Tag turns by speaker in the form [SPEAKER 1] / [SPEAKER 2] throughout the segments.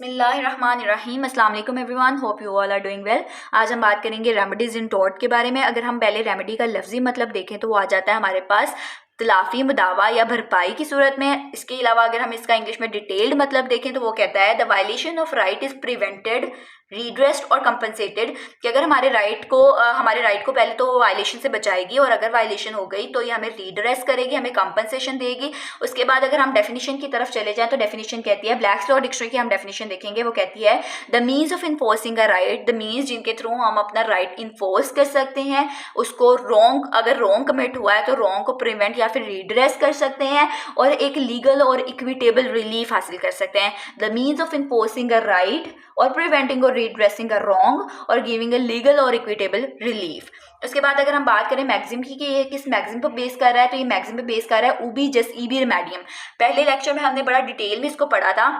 [SPEAKER 1] बिस्मिल्लाहिर्रहमानिर्रहीम। अस्सलाम वालेकुम everyone, hope you all are doing well. आज हम बात करेंगे रेमेडीज़ इन टॉट के बारे में। अगर हम पहले रेमेडी का लफ्जी मतलब देखें तो वो आ जाता है हमारे पास तलाफ़ी, मुदावा या भरपाई की सूरत में। इसके अलावा अगर हम इसका इंग्लिश में डिटेल्ड मतलब देखें तो वो कहता है the violation of right is prevented, redressed और कंपनसेटेड। कि अगर हमारे राइट को पहले तो वायलेशन से बचाएगी और अगर वायलेशन हो गई तो ये हमें रीड्रेस करेगी, हमें कंपनसेशन देगी। उसके बाद अगर हम डेफिनेशन की तरफ चले जाएं तो डेफिनेशन कहती है, ब्लैक्स लॉ डिक्शनरी की हम डेफिनेशन देखेंगे, वो कहती है the means of enforcing a right, the means जिनके थ्रू हम अपना राइट इन्फोर्स कर सकते हैं, उसको अगर रॉन्ग कमिट हुआ है तो रॉन्ग को प्रिवेंट या फिर रीड्रेस कर सकते हैं और एक लीगल और इक्विटेबल रिलीफ हासिल कर सकते हैं। The means of enforcing a right और प्रिवेंटिंग और रीड्रेसिंग अ रॉन्ग और गिविंग अ लीगल और इक्विटेबल रिलीफ। उसके बाद अगर हम बात करें मैक्सिम की कि ये किस मैक्सिम पर बेस कर रहा है, तो ये मैक्सिम पे बेस कर रहा है उबी जस ईबी रिमेडियम। पहले लेक्चर में हमने बड़ा डिटेल में इसको पढ़ा था।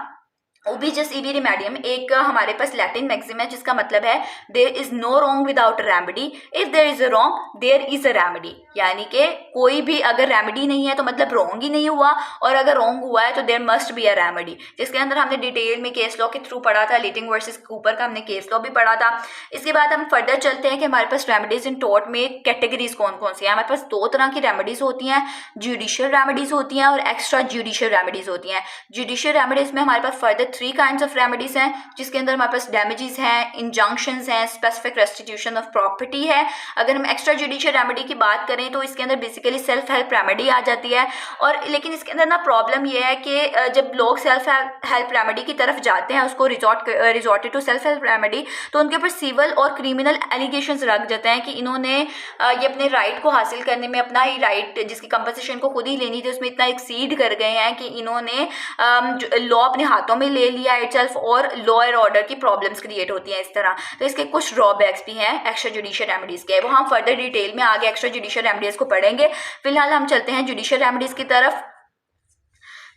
[SPEAKER 1] उबी जस ईबी रिमेडियम एक हमारे पास लैटिन मैक्सिम है जिसका मतलब है there is no wrong without remedy, if there is a wrong there is a remedy. यानी कि कोई भी अगर रेमेडी नहीं है तो मतलब रॉन्ग ही नहीं हुआ, और अगर रॉन्ग हुआ है तो there must be a remedy. जिसके अंदर हमने डिटेल में केस लॉ के थ्रू पढ़ा था, लिटिंग वर्सेस कूपर का हमने केस लॉ भी पढ़ा था। इसके बाद हम फर्दर चलते हैं कि हमारे पास रेमेडीज इन टॉर्ट में कैटेगरीज कौन कौन सी है। हमारे पास दो तरह की रेमेडीज होती हैं, जुडिशियल रेमेडीज होती हैं और एक्स्ट्रा जुडिशियल रेमेडीज होती हैं। जुडिशियल रेमेडीज में हमारे पास फर्दर 3 काइंड्स ऑफ रेमेडीज हैं, जिसके अंदर हमारे पास डैमेजेस हैं, इंजंक्शंस हैं, स्पेसिफिक रेस्टिट्यूशन ऑफ प्रॉपर्टी है। अगर हम एक्स्ट्रा जुडिशियल रेमेडी की बात करें तो इसके अंदर बेसिकली सेल्फ हेल्प रेमेडी आ जाती है। और लेकिन इसके अंदर ना प्रॉब्लम ये है कि जब लोग सेल्फ हेल्प रेमेडी की तरफ जाते हैं, उसको resorted to self help remedy, तो उनके ऊपर सिविल और क्रिमिनल एलिगेशंस रख जाते हैं कि इन्होंने ये अपने राइट को हासिल करने में अपना ही राइट जिसकी कंपनसेशन को खुद ही लेनी थी उसमें इतना एक्सीड कर गए हैं कि इन्होंने लॉ अपने हाथों में ले लिया इटसेल्फ, और लॉ एंड ऑर्डर की प्रॉब्लम्स क्रिएट होती हैं इस तरह। तो इसके कुछ ड्रॉबैक्स भी हैं एक्स्ट्रा जुडिशियल रेमेडीज के, वो हम फर्दर डिटेल में आगे एक्स्ट्रा जुडिशियल रेमेडीज को पढ़ेंगे। फिलहाल हम चलते हैं जुडिशियल रेमेडीज की तरफ।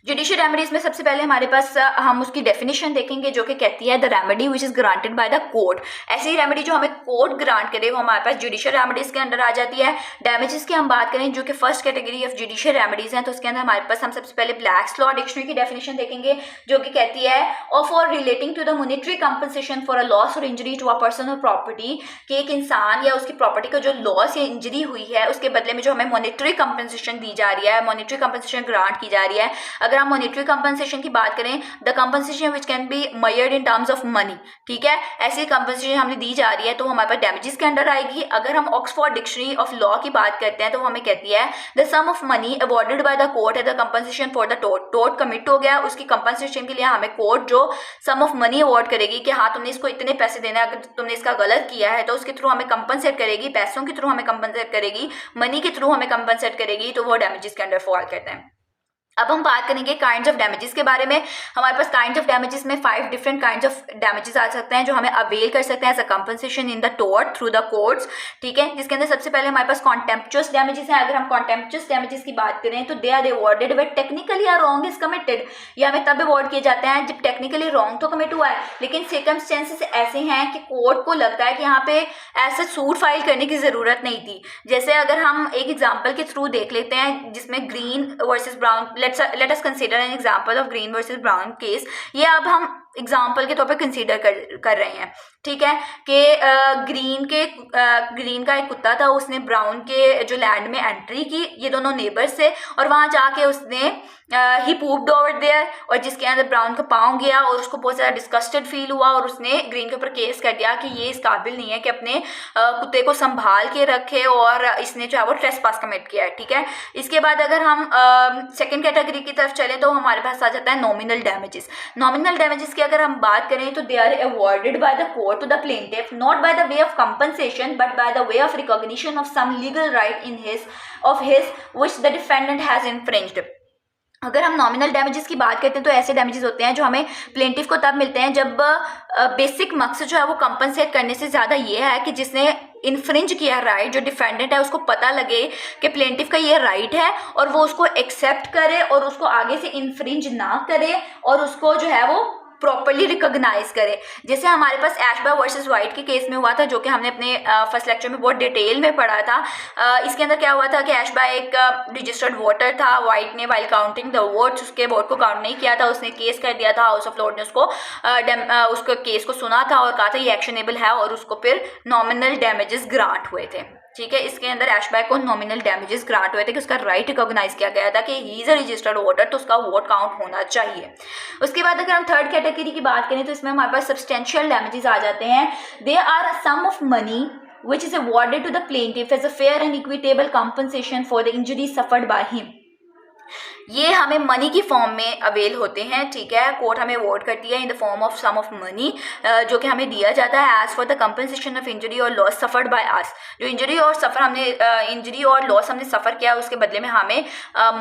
[SPEAKER 1] जुडिशियल रेमेडीज में सबसे पहले हमारे पास हम उसकी डेफिनेशन देखेंगे जो कि कहती है the remedy which is granted by the court. ऐसी रेमेडी जो हमें कोर्ट ग्रांट करे वो हमारे पास जुडिशियल रेमेडीज के अंदर आ जाती है। डैमेजेस की हम बात करें जो कि first category of judicial remedies हैं, तो उसके अंदर हमारे पास हम सबसे पहले ब्लैक्स लॉ डिक्शनरी की डेफिनेशन देखेंगे जो कि कहती है of or relating to the monetary compensation for a loss or injury to a person और प्रॉपर्टी, कि एक इंसान या उसकी प्रॉपर्टी को जो लॉस या इंजरी हुई है उसके बदले में जो हमें मॉनेटरी कंपनसेशन दी जा रही है, मॉनेटरी कंपनसेशन ग्रांट की जा रही है। अगर हम मॉनेटरी कंपनसेशन की बात करें, the compensation which can be measured in terms of money, ठीक है, ऐसी कंपनसेशन हमें दी जा रही है तो हमारे पास डैमेजेस के अंडर आएगी। अगर हम ऑक्सफोर्ड डिक्शनरी ऑफ लॉ की बात करते हैं तो हमें कहती है the sum of money awarded by the court है द कंपनसेशन फॉर द टोट कमिट हो गया, उसकी कंपनसेशन के लिए हमें कोर्ट जो सम ऑफ मनी अवॉर्ड करेगी कि हाँ तुमने इसको इतने पैसे देना है, अगर तुमने इसका गलत किया है तो उसके थ्रू हमें कंपनसेट करेगी, पैसों के थ्रू हमें कंपनसेट करेगी, मनी के थ्रू हमें कंपनसेट करेगी, तो वो डैमेजेस के अंडर फॉल करते हैं। अब हम बात करेंगे काइंड्स ऑफ डैमेजेस के बारे में। हमारे पास काइंड्स ऑफ डैमेजेस में 5 डिफरेंट काइंड्स ऑफ डैमेजेस आ सकते हैं जो हमें अवेल कर सकते हैं as a compensation in the tort through the courts, ठीक है। जिसके अंदर सबसे पहले हमारे पास कॉन्टेम्पचुअस डैमेजेस हैं। अगर हम कॉन्टेम्पचुअस डैमेजेस की बात करें तो they are awarded when technically a wrong is committed. ये हमें तब अवॉर्ड किए जाते हैं जब टेक्निकली रॉन्ग तो कमिट हुआ है लेकिन सर्कमस्टेंसेस ऐसे हैं कि कोर्ट को लगता है कि यहाँ पे ऐसा सूट फाइल करने की जरूरत नहीं थी। जैसे अगर हम एक एग्जाम्पल के थ्रू देख लेते हैं जिसमें green versus brown, let us consider an example of green versus brown case. ये अब हम एग्जाम्पल के तौर पे कंसीडर कर रहे हैं, ठीक है, कि ग्रीन का एक कुत्ता था, उसने ब्राउन के जो लैंड में एंट्री की, ये दोनों नेबर्स थे, और वहां जाके उसने ही पूप्ड ओवर देयर, और जिसके अंदर ब्राउन का पाँव गया और उसको बहुत ज़्यादा डिस्कस्टेड फील हुआ और उसने ग्रीन के ऊपर केस कर दिया कि ये इस काबिल नहीं है कि अपने कुत्ते को संभाल के रखे और इसने जो है वो ट्रेसपास कमिट किया है, ठीक है। इसके बाद अगर हम सेकेंड कैटेगरी की तरफ चले तो हमारे पास आ जाता है नॉमिनल डैमेजेस। नॉमिनल डैमेजेस की अगर हम बात करें तो they are awarded by the court to the plaintiff not by the way of compensation but by the way of recognition of some legal right in his which the defendant has infringed. अगर हम nominal damages की बात करते हैं तो ऐसे damages होते हैं जो हमें प्लेंटिफ को तब मिलते हैं जब बेसिक मकसद जो है वो कंपनसेट करने से ज़्यादा ये है कि जिसने इन्फ्रिंज किया राइट, जो डिफेंडेंट है उसको पता लगे कि प्लेंटिफ का ये राइट है और वो उसको एक्सेप्ट करे और उसको आगे से इन्फ्रिंज ना करे और उसको जो है वो प्रॉपरली रिकॉग्नाइज करें। जैसे हमारे पास एशबा वर्सेस वाइट के केस में हुआ था, जो कि हमने अपने फर्स्ट लेक्चर में बहुत डिटेल में पढ़ा था। इसके अंदर क्या हुआ था कि एशबा एक रजिस्टर्ड वोटर था, वाइट ने वाइल काउंटिंग द वोट्स उसके वोट को काउंट नहीं किया था, उसने केस कर दिया था, हाउस ऑफ लॉर्ड ने उसको केस को सुना था और कहा था ये एक्शनेबल है, और उसको फिर नॉमिनल डैमेजेस ग्रांट हुए थे। ठीक है, इसके अंदर एशबा को नॉमिनल डैमेजेस ग्रांट हुए थे कि उसका राइट रिकॉग्नाइज किया गया था कि he is a registered voter, तो उसका वोट काउंट होना चाहिए। उसके बाद अगर हम थर्ड कैटेगरी की बात करें तो इसमें हमारे पास सब्सटेंशियल डैमेजेस आ जाते हैं। They are a sum of money which is awarded to the plaintiff as a fair and equitable compensation for the injury suffered by him। ये हमें मनी की फॉर्म में अवेल होते हैं। ठीक है, कोर्ट हमें अवॉर्ड करती है in the form of sum of money, जो कि हमें दिया जाता है as for the compensation of injury और लॉस सफर्ड बाय अस। जो इंजरी और लॉस हमने सफ़र किया उसके बदले में हमें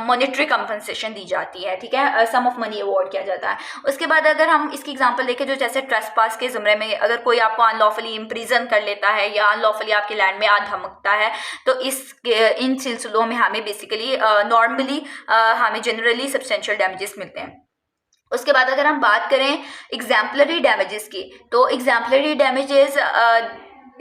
[SPEAKER 1] मॉनेटरी कंपनसेशन दी जाती है। ठीक है, सम ऑफ मनी अवॉर्ड किया जाता है। उसके बाद अगर हम इसकी एग्जांपल देखें, जो जैसे ट्रेसपास के ज़ुमरे में अगर कोई आपको अनलॉफुली इम्प्रिजन कर लेता है या अनलॉफुली आपके लैंड में आ धमकता है, तो इन सिलसिलों में हमें बेसिकली नॉर्मली हमें जनरली सब्सटेंशियल डैमेजेस मिलते हैं। उसके बाद अगर हम बात करें एग्जाम्पलरी डैमेजेस की, तो एग्जाम्पलरी डैमेजेस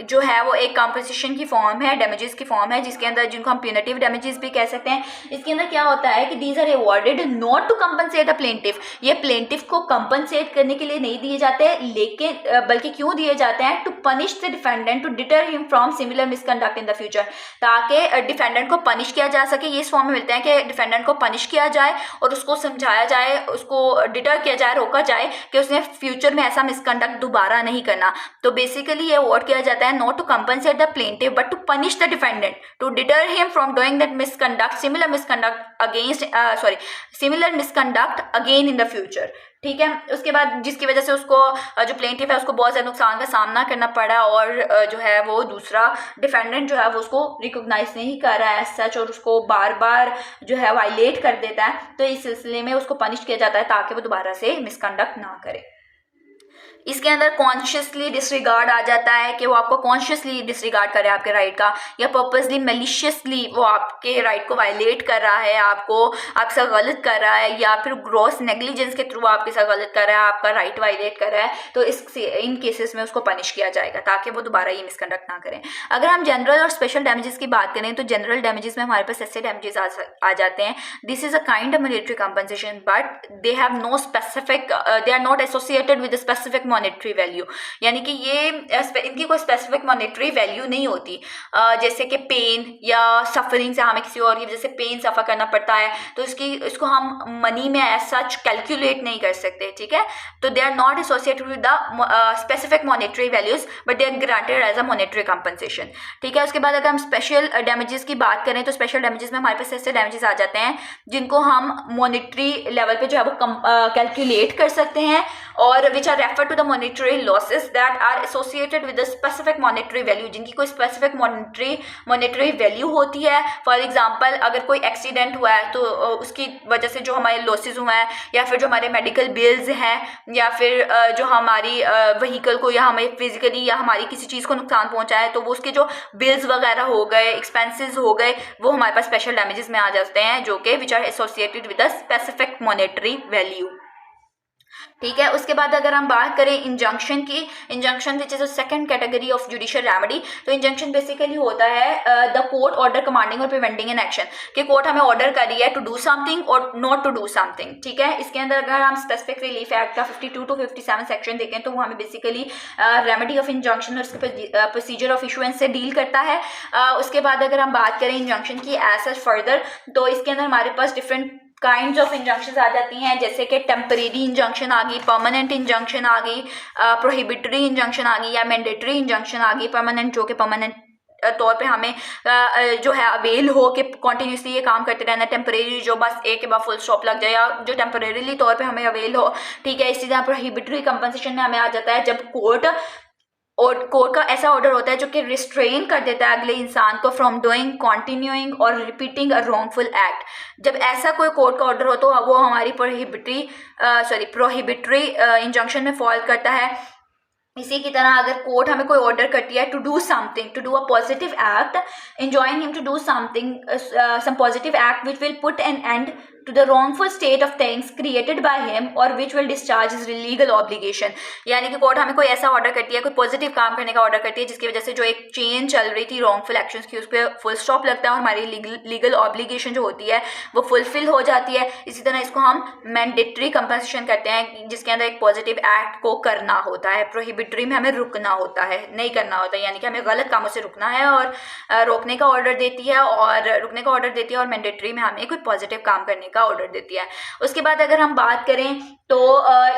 [SPEAKER 1] जो है वो एक कॉम्पनसेशन की फॉर्म है, डैमेजेस की फॉर्म है, जिसके अंदर जिनको हम प्यूनिटिव डैमेजेस भी कह सकते हैं। इसके अंदर क्या होता है कि these are awarded not to compensate the plaintiff. ये प्लेंटिफ को कंपनसेट करने के लिए नहीं दिए जाते, लेकिन बल्कि क्यों दिए जाते हैं, to punish the defendant, to deter him from similar misconduct in the future, ताकि डिफेंडेंट को पनिश किया जा सके। ये इस फॉर्म में मिलते हैं कि डिफेंडेंट को पनिश किया जाए और उसको समझाया जाए, उसको डिटर किया जाए, रोका जाए कि उसने फ्यूचर में ऐसा मिसकंडक्ट दोबारा नहीं करना। तो बेसिकली ये अवॉर्ड किया जाता है not to compensate the plaintiff but to punish the defendant, to deter him from doing that similar misconduct again in the future। ठीक है, उसके बाद जिसकी वजह से उसको जो प्लेंटिफ है उसको बहुत ज़्यादा नुकसान का सामना करना पड़ा, और जो है वो दूसरा डिफेंडेंट जो है वो उसको रिकॉग्नाइज नहीं कर रहा है एज सच, और उसको बार बार जो है वायलेट कर देता है। तो इस सिलसिले में उसको पनिश किया जाता है ताकि वो दोबारा से मिसकंडक्ट ना करे। इसके अंदर कॉन्शियसली डिसरिगार्ड आ जाता है कि वो आपको कॉन्शियसली डिसरिगार्ड करे आपके राइट का, या पर्पसली मैलिशियसली वो आपके राइट को वायलेट कर रहा है, आपके साथ गलत कर रहा है, या फिर ग्रॉस नेग्लिजेंस के थ्रू आपके साथ गलत कर रहा है, आपका राइट वायलेट कर रहा है। तो इन केसेस में उसको पनिश किया जाएगा ताकि वो दोबारा ये मिसकंडक्ट ना करें। अगर हम जनरल और स्पेशल डैमेजेस की बात करें तो जनरल डैमेजेस में हमारे पास ऐसे डैमेजेस आ जाते हैं, this is a kind of monetary compensation but they have no specific, they are not associated with specific monetary value, यानी कि ये इनकी कोई स्पेसिफिक मॉनेटरी वैल्यू नहीं होती। जैसे कि पेन या सफरिंग से हमें किसी और की वजह से पेन सफ़र करना पड़ता है, तो इसको हम मनी में एज सच कैलकुलेट नहीं कर सकते। ठीक है, तो they are not associated with the specific monetary values but they are granted as a monetary compensation. ठीक है, उसके बाद अगर हम स्पेशल डैमेजेस की बात करें तो स्पेशल डैमेजेस में हमारे पास ऐसे डैमेजेस आ जाते हैं जिनको हम मॉनेटरी लेवल पे जो है वो कैलकुलेट कर सकते हैं, और which are refer to the monetary losses that are associated with a specific monetary value, जिनकी कोई specific monetary value होती है। फॉर एग्जाम्पल अगर कोई एक्सीडेंट हुआ है तो उसकी वजह से जो हमारे लॉसेज हुए हैं, या फिर जो हमारे मेडिकल बिल्स हैं, या फिर जो हमारी व्हीकल को या हमें फिजिकली या हमारी किसी चीज़ को नुकसान पहुंचा है, तो वो उसके जो बिल्स वगैरह हो गए, एक्सपेंसेस हो गए, वो हमारे पास स्पेशल डैमेजेस में आ जाते हैं, जो कि which are associated with a specific monetary value. ठीक है, उसके बाद अगर हम बात करें इंजंक्शन की, injunction which is a second category of judicial remedy. तो इंजंक्शन बेसिकली होता है द कोर्ट ऑर्डर कमांडिंग और प्रिवेंटिंग एन एक्शन, कि कोर्ट हमें ऑर्डर कर रही है टू डू समथिंग और नॉट टू डू समथिंग। ठीक है, इसके अंदर अगर हम स्पेसिफिक रिलीफ एक्ट का 52 to 57 सेक्शन देखें तो वो हमें बेसिकली रेमेडी ऑफ इंजंक्शन और उसके प्रोसीजर ऑफ इशुएंस से डील करता है। उसके बाद अगर हम बात करें इंजंक्शन की एज सच फर्दर, तो इसके अंदर हमारे पास डिफरेंट काइंड्स ऑफ इंजंक्शंस आ जाती हैं, जैसे कि टेम्परेरी इंजंक्शन आ गई, परमानेंट इंजंक्शन आ गई, प्रोहिबिटरी इंजंक्शन आ गई, या मैंडेटरी इंजंक्शन आ गई। परमानेंट जो कि परमानेंट तौर पे हमें जो है अवेल हो कि कॉन्टीन्यूसली ये काम करते रहना, टेम्परेरी जो बस एक के बाद फुल स्टॉप लग जाए, या जो टेम्परेरीली तौर पे हमें अवेल हो। ठीक है, इसी तरह प्रोहिबिटरी कंपनसेशन में हमें आ जाता है जब कोर्ट का ऐसा ऑर्डर होता है जो कि रिस्ट्रेन कर देता है अगले इंसान को फ्रॉम डूइंग, कॉन्टिन्यूइंग और रिपीटिंग अ रॉन्गफुल एक्ट। जब ऐसा कोई कोर्ट का ऑर्डर हो तो वो हमारी प्रोहिबिटरी इंजंक्शन में फॉल करता है। इसी की तरह अगर कोर्ट हमें कोई ऑर्डर करती है to do something, to do a positive act, enjoin him to do something, some positive act which will put an end to the wrongful state of things created by him or which will discharge his legal obligation। यानी कि court हमें कोई ऐसा order करती है, कोई positive काम करने का ऑर्डर करती है जिसकी वजह से जो एक चेन चल रही थी रॉन्गफुल एक्शंस की उस पर फुल स्टॉप लगता है और हमारी लीगल ऑब्लिगेशन जो होती है वो फुलफिल हो जाती है। इसी तरह इसको हम मैंडेटरी कंपनसेशन करते हैं जिसके अंदर एक पॉजिटिव एक्ट को करना होता है, प्रोहिबिटरी में हमें रुकना होता है, नहीं करना होता है, यानी कि हमें गलत कामों से रुकना है और रोकने का ऑर्डर देती है और मैंडेटरी में हमें कोई पॉजिटिव काम करने का ऑर्डर देती है। उसके बाद अगर हम बात करें तो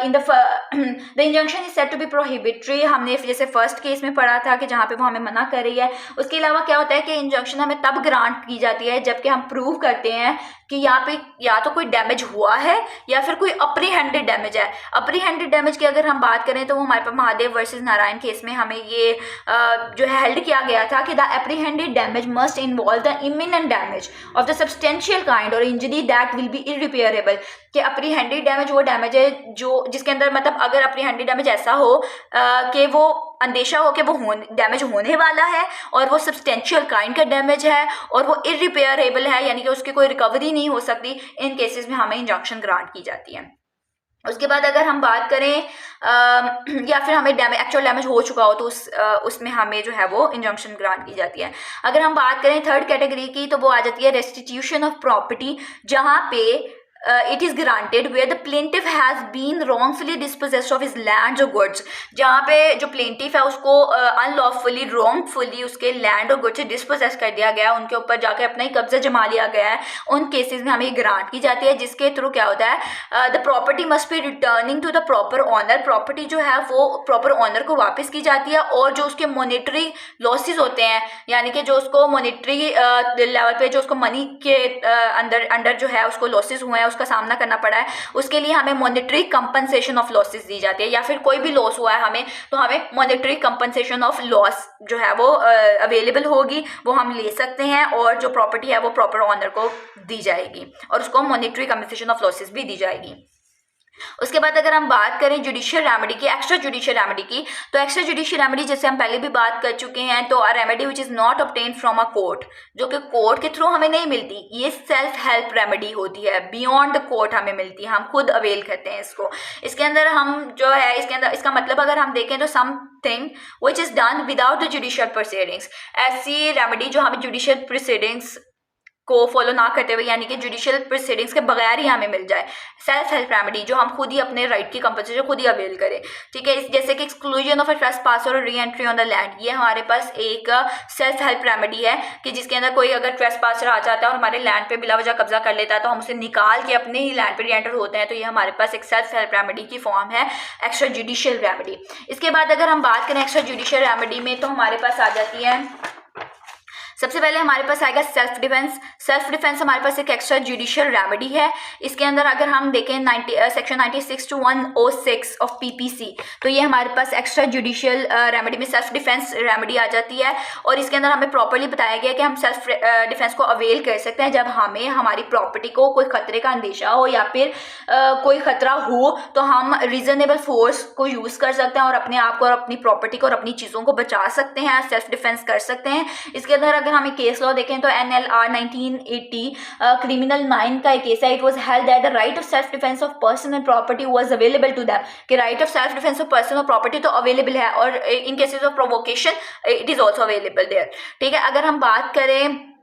[SPEAKER 1] in the injunction is said to be prohibitory, हमने जैसे फर्स्ट केस में पढ़ा था कि जहाँ पे वो हमें मना कर रही है। उसके अलावा क्या होता है कि इंजंक्शन हमें तब ग्रांट की जाती है जबकि हम प्रूव करते हैं कि यहाँ पे या तो कोई डैमेज हुआ है या फिर कोई अप्रीहेंडेड डैमेज है। अप्रीहेंडेड डैमेज की अगर हम बात करें तो वो हमारे पास महादेव वर्सेस नारायण केस में हमें ये जो है हेल्ड किया गया था कि the apprehended damage must involve the imminent damage of the substantial kind और injury that will be irreparable. कि अप्रीहेंडेड डैमेज वो डैमेज है जो जिसके अंदर मतलब अगर अप्रीहेंडेड डैमेज ऐसा हो कि वो अंदेशा हो कि वो डैमेज होने वाला है और वो सब्सटेंशियल काइंड का डैमेज है और वो इररिपेयरेबल है, यानी कि उसकी कोई रिकवरी नहीं हो सकती, इन केसेस में हमें इंजंक्शन ग्रांट की जाती है। उसके बाद अगर हम बात करें या फिर हमें एक्चुअल डैमेज हो चुका हो तो उसमें हमें जो है वो इंजंक्शन ग्रांट की जाती है। अगर हम बात करें थर्ड कैटेगरी की तो वो आ जाती है रेस्टिट्यूशन ऑफ प्रॉपर्टी, जहाँ पे it is granted where the plaintiff has been wrongfully dispossessed of his lands or goods, जहाँ पे जो plaintiff है उसको unlawfully wrongfully उसके land और goods से dispossess कर दिया गया, उनके ऊपर जाके अपना ही कब्जा जमा लिया गया है, उन केसेस में हमें ग्रांट की जाती है जिसके थ्रू क्या होता है the property must be returning to the proper owner, property जो है वो प्रॉपर ऑनर को वापस की जाती है और जो उसके मॉनेटरी लॉसेस होते हैं यानी कि जो उसको मॉनेटरी लेवल पे जो उसको मनी के अंडर जो है उसको लॉसेस हुए हैं उसका सामना करना पड़ा है, उसके लिए हमें मॉनेटरी कंपनसेशन ऑफ लॉसेस दी जाती है। या फिर कोई भी लॉस हुआ है हमें तो हमें मॉनेटरी कंपनसेशन ऑफ लॉस जो है वो अवेलेबल होगी, वो हम ले सकते हैं और जो प्रॉपर्टी है वो प्रॉपर ऑनर को दी जाएगी और उसको मॉनेटरी कंपनसेशन ऑफ लॉसेस भी दी जाएगी। उसके बाद अगर हम बात करें जुडिशियल रेमेडी की, एक्स्ट्रा जुडिशियल रेमेडी की, तो एक्स्ट्रा जुडिशियल रेमेडी जैसे हम पहले भी बात कर चुके हैं तो a remedy which is not obtain from a court, जो कि कोर्ट के थ्रू हमें नहीं मिलती, ये सेल्फ हेल्प रेमेडी होती है, बियॉन्ड द कोर्ट हमें मिलती है, हम खुद अवेल करते हैं इसको। इसके अंदर हम जो है इसके अंदर इसका मतलब अगर हम देखें तो something which is done without the judicial proceedings, ऐसी रेमेडी जो हमें जुडिशियल प्रोसीडिंग्स को फॉलो ना करते हुए यानी कि जुडिशियल प्रोसीडिंग्स के बगैर ही हमें मिल जाए, सेल्फ हेल्प रेमेडी जो हम खुद ही अपने राइट की कंपनसेशन खुद ही अवेल करें। ठीक है, जैसे कि एक्सक्लूजन ऑफ अ ट्रेसपासर और re entry on the land, ये हमारे पास एक सेल्फ हेल्प रेमेडी है कि जिसके अंदर कोई अगर ट्रेसपासर आ जाता है और हमारे लैंड पे बिला वजह कब्जा कर लेता है तो हम उसे निकाल के अपने ही लैंड पे री एंटर होते हैं, तो ये हमारे पास एक सेल्फ हेल्प रेमेडी की फॉर्म है एक्स्ट्रा जुडिशियल रेमेडी। इसके बाद अगर हम बात करें एक्स्ट्रा जुडिशियल रेमेडी में तो हमारे पास आ जाती है, सबसे पहले हमारे पास आएगा सेल्फ डिफेंस। सेल्फ डिफेंस हमारे पास एक एक्स्ट्रा जुडिशियल रेमेडी है। इसके अंदर अगर हम देखें सेक्शन 96 to 106 ऑफ पीपीसी, तो ये हमारे पास एक्स्ट्रा जुडिशियल रेमेडी में सेल्फ डिफेंस रेमेडी आ जाती है और इसके अंदर हमें प्रॉपर्ली बताया गया कि हम सेल्फ डिफेंस को अवेल कर सकते हैं जब हमें हमारी प्रॉपर्टी को कोई खतरे का अंदेशा हो या फिर कोई खतरा हो तो हम रीजनेबल फोर्स को यूज़ कर सकते हैं और अपने आप को और अपनी प्रॉपर्टी को और अपनी चीज़ों को बचा सकते हैं, सेल्फ डिफेंस कर सकते हैं। इसके अंदर अगर हमें केस लॉ देखें तो NLR 1980 क्रिमिनल 9 का एक केस है। It was held that the right of self defence of person and property was available to them, कि right of self defence of person और प्रॉपर्टी तो अवेलेबल है और in cases of provocation it is also available there. ठीक है, अगर हम बात करें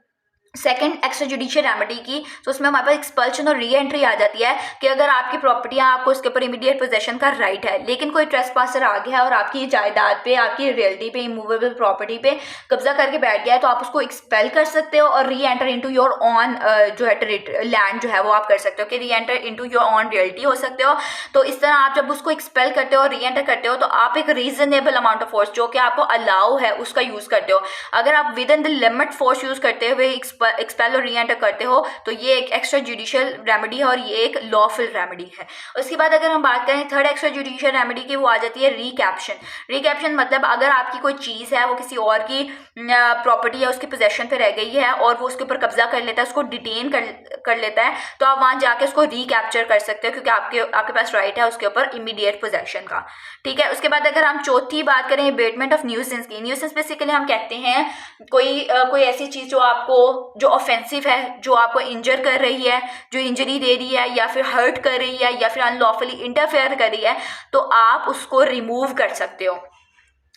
[SPEAKER 1] सेकेंड एक्स्ट्रा जुडिशियल रेमेडी की तो उसमें हमारे पास एक्सपल्शन और री एंट्री आ जाती है कि अगर आपकी प्रॉपर्टियां आपको उसके ऊपर इमीडिएट पोजेशन का राइट है लेकिन कोई ट्रेसपासर आ गया है और आपकी जायदाद पे, आपकी रियल्टी पे, इमूवेबल प्रॉपर्टी पे कब्जा करके बैठ गया है तो आप उसको एक्सपेल कर सकते हो और री एंटर इनटू योर ऑन जो है लैंड जो है वो आप कर सकते हो कि री enter into your on realty हो सकते हो। तो इस तरह आप जब उसको एक्सपेल करते हो और री एंटर करते हो तो आप एक रीजनेबल अमाउंट ऑफ फोर्स जो कि आपको अलाउ है उसका यूज करते हो। अगर आप with in the limit force use करते हुए एक्सपेल और री एंटर करते हो तो ये एक एक्स्ट्रा जुडिशियल रेमेडी है और ये एक लॉफुल रेमेडी है। उसके बाद अगर हम बात करें थर्ड एक्स्ट्रा जुडिशियल रेमेडी की, वो आ जाती है रिकैप्शन। रिकैप्शन मतलब अगर आपकी कोई चीज़ है वो किसी और की प्रॉपर्टी या उसके पोजेशन पे रह गई है और वो उसके ऊपर कब्जा कर लेता है, उसको डिटेन कर लेता है, तो आप वहाँ जाके उसको रिकैप्चर कर सकते हो क्योंकि आपके पास राइट है उसके ऊपर इमीडिएट पोजेशन का। ठीक है, उसके बाद अगर हम चौथी बात करें अबेटमेंट ऑफ न्यूसेंस की, न्यूसेंस बेसिकली हम कहते हैं कोई ऐसी चीज़ जो आपको जो ऑफेंसिव है, जो आपको इंजर कर रही है, जो इंजरी दे रही है या फिर हर्ट कर रही है या फिर अनलॉफुली इंटरफेयर कर रही है, तो आप उसको रिमूव कर सकते हो।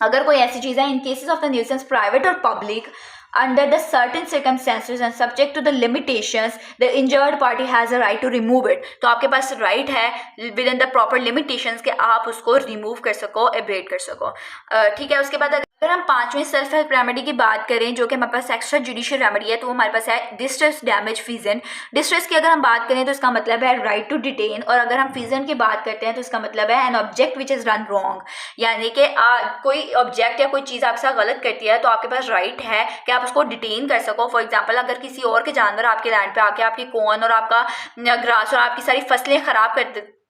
[SPEAKER 1] अगर कोई ऐसी चीज़ है, in cases of the nuisance private और public, under the certain circumstances and subject to the limitations, the injured party has a right to remove it। तो आपके पास राइट है within the proper limitations कि आप उसको रिमूव कर सको, एब्रेट कर सको। ठीक है। उसके बाद अगर हम पांचवें सेल्फ हेल्प रेमेडी की बात करें, जो कि हमारे पास एक्स्ट्रा जुडिशियल रेमेडी है, तो वो हमारे पास है डिस्ट्रेस डैमेज फीजेंट। डिस्ट्रेस की अगर हम बात करें तो इसका मतलब है राइट टू डिटेन, और अगर हम फीजेंट की बात करते हैं तो इसका मतलब है an object which is run wrong, यानी कि कोई ऑब्जेक्ट या कोई चीज़ आपके साथ गलत करती है तो आपके पास राइट है कि आप उसको डिटेन कर सको। फॉर एग्जाम्पल, अगर किसी और के जानवर आपके लैंड पे आके आपकी कॉर्न और आपका ग्रास और आपकी सारी फसलें खराब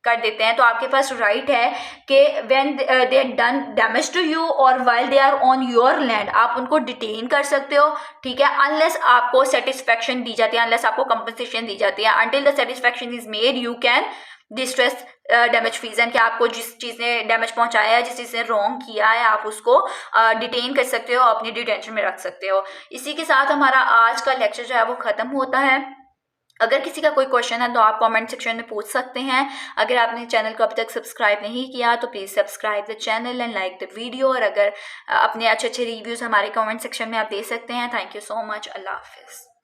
[SPEAKER 1] कर देते हैं, तो आपके पास राइट है कि when they done damage to you और while they are on your land, आप उनको डिटेन कर सकते हो। ठीक है। अनलेस आपको सेटिस्फेक्शन दी जाती है, अनलेस आपको कंपनसेशन दी जाती है, until the satisfaction is made you can distress damage fission, कि आपको जिस चीज़ ने डैमेज पहुंचाया है, जिस चीज़ ने रॉन्ग किया है, आप उसको डिटेन कर सकते हो, अपनी डिटेंशन में रख सकते हो। इसी के साथ हमारा आज का लेक्चर जो है वो ख़त्म होता है। अगर किसी का कोई क्वेश्चन है तो आप कमेंट सेक्शन में पूछ सकते हैं। अगर आपने चैनल को अब तक सब्सक्राइब नहीं किया तो please subscribe the channel and like the video, और अगर अपने अच्छे अच्छे रिव्यूज़ हमारे कमेंट सेक्शन में आप दे सकते हैं। Thank you so much. अल्लाह हाफिज़।